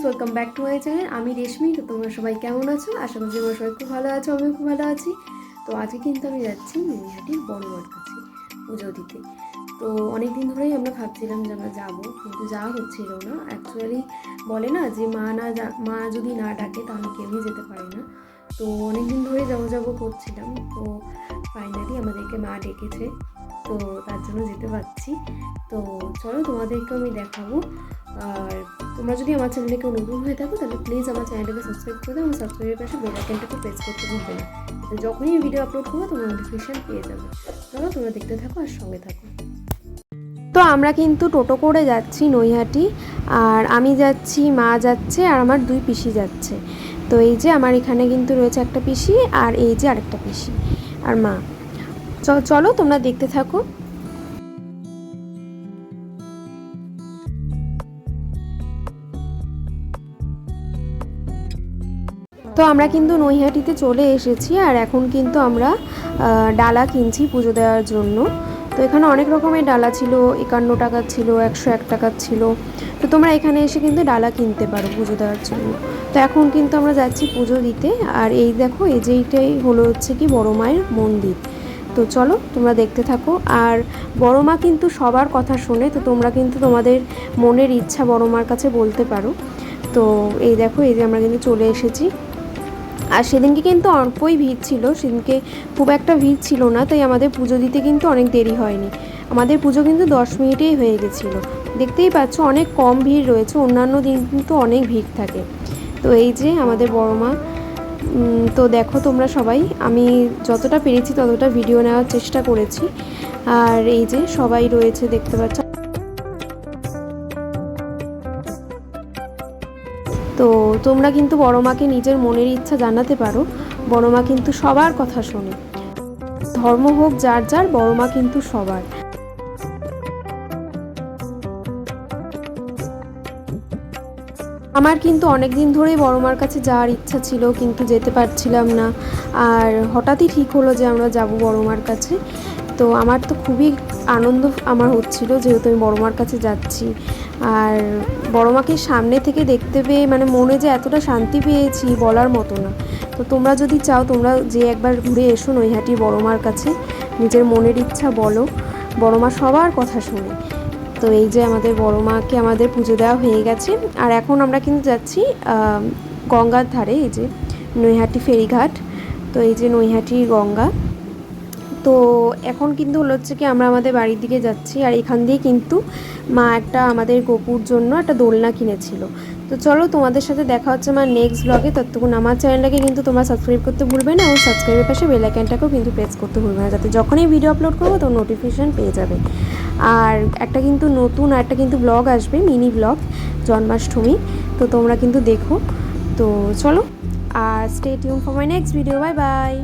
Welcome back to my channel. আমি রেশমি। তো তোমরা সবাই কেমন আছো? আশা করছি তোমরা সবাই খুব ভালো আছো, আমিও খুব ভালো আছি। তো আজকে কিন্তু আমি যাচ্ছি নৈহাটির বড়মার কাছে পুজো দিতে। তো অনেক দিন ধরেই আমরা ভাবছিলাম যে আমরা যাবো, কিন্তু যাওয়া হচ্ছিল না। অ্যাকচুয়ালি বলে না যে মা যদি না ডাকে তাহলে কেউই যেতে পারে না। তো অনেক দিন ধরে যাবো করছিলাম। তো ফাইনালি আমাদেরকে মা ডেকেছে, তো তার জন্য যেতে পারছি। তো চলো তোমাদেরকে আমি দেখাবো। আর তোমরা যদি আমার চ্যানেলে কেউ নতুন হয়ে থাকো তাহলে প্লিজ আমার চ্যানেলটাকে সাবস্ক্রাইব করে দাও এবং সাবস্ক্রাইবের পাশে বেল আইকনটাকে প্রেস করতে ভুলবে না। তো যখনই ভিডিও আপলোড করবো তোমরা নোটিফিকেশান পেয়ে যাবে। চলো তোমরা দেখতে থাকো আর সঙ্গে থাকো। তো আমরা কিন্তু টোটো করে যাচ্ছি নৈহাটি, আর আমি যাচ্ছি, মা যাচ্ছে, আর আমার দুই পিসি যাচ্ছে। তো এই যে আমার এখানে কিন্তু রয়েছে একটা পিসি, আর এই যে আরেকটা পিসি আর মা। চলো তোমরা দেখতে থাকো। তো আমরা কিন্তু নৈহাটিতে চলে এসেছি, আর এখন কিন্তু আমরা ডালা কিনছি পুজো দেওয়ার জন্য। তো এখানে অনেক রকমের ডালা ছিল, 51 টাকার ছিল, 101 টাকার ছিল। তো তোমরা এখানে এসে কিন্তু ডালা কিনতে পারো পুজো দেওয়ার জন্য। তো এখন কিন্তু আমরা যাচ্ছি পুজো দিতে। আর এই দেখো, এই যে এইটাই হলো হচ্ছে কি বড় মায়ের মন্দির। তো চলো তোমরা দেখতে থাকো। আর বড় মা কিন্তু সবার কথা শোনে, তো তোমরা কিন্তু তোমাদের মনের ইচ্ছা বড় মার কাছে বলতে পারো। তো এই দেখো, এই যে আমরা কিন্তু চলে এসেছি। আর সেদিনকে কিন্তু অল্পই ভিড় ছিল, সেদিনকে খুব একটা ভিড় ছিল না, তাই আমাদের পুজো দিতে কিন্তু অনেক দেরি হয়নি। আমাদের পুজো কিন্তু 10 মিনিটেই হয়ে গেছিলো। দেখতেই পাচ্ছ অনেক কম ভিড় রয়েছে, অন্যান্য দিন কিন্তু অনেক ভিড় থাকে। তো এই যে আমাদের বড় মা। তো দেখো তোমরা সবাই, আমি যতটা পেরেছি ততটা ভিডিও নেওয়ার চেষ্টা করেছি। আর এই যে সবাই রয়েছে দেখতে পাচ্ছ। তো তোমরা কিন্তু বড় মাকে নিজের মনের ইচ্ছা জানাতে পারো। বড় মা কিন্তু সবার কথা শোনে, ধর্ম হোক যার যার, বড় মা কিন্তু সবার। আমার কিন্তু অনেক দিন ধরেই বড় মার কাছে যাওয়ার ইচ্ছা ছিল, কিন্তু যেতে পারছিলাম না। আর হঠাৎই ঠিক হলো যে আমরা যাব বড় মার কাছে। তো আমার তো খুবই আনন্দ আমার হচ্ছিল, যেহেতু আমি বড় মার কাছে যাচ্ছি। আর বড় মাকে সামনে থেকে দেখতে পেয়ে মানে মনে যে এতটা শান্তি পেয়েছি বলার মতো না। তো তোমরা যদি চাও তোমরা যে একবার ঘুরে এসো নৈহাটি বড় মার কাছে, নিজের মনের ইচ্ছা বলো, বড় মা সবার কথা শোনে। তো এই যে আমাদের বড় মাকে আমাদের পুজো দেওয়া হয়ে গেছে। আর এখন আমরা কিন্তু যাচ্ছি গঙ্গার ধারে, এই যে নৈহাটি ফেরিঘাট। তো এই যে নৈহাটি গঙ্গা। তো এখন কিন্তু হলো হচ্ছে কি আমরা আমাদের বাড়ির দিকে যাচ্ছি। আর এখান দিয়ে কিন্তু মা একটা আমাদের গোপুর জন্য একটা দোলনা কিনেছিল। তো চলো তোমাদের সাথে দেখা হচ্ছে আমার নেক্সট ব্লগে। ততক্ষণ আমার চ্যানেলটাকে কিন্তু তোমরা সাবস্ক্রাইব করতে ভুলবে না, এবং সাবস্ক্রাইবের পাশে বেল আইকনটাকেও কিন্তু প্রেস করতে ভুলবে না, যাতে যখনই ভিডিও আপলোড করবো তো নোটিফিকেশান পেয়ে যাবে। আর একটা কিন্তু নতুন একটা কিন্তু ব্লগ আসবে, মিনি ব্লগ, জন্মাষ্টমী। তো তোমরা কিন্তু দেখো। তো চলো, আর stay tune for my next video. Bye by.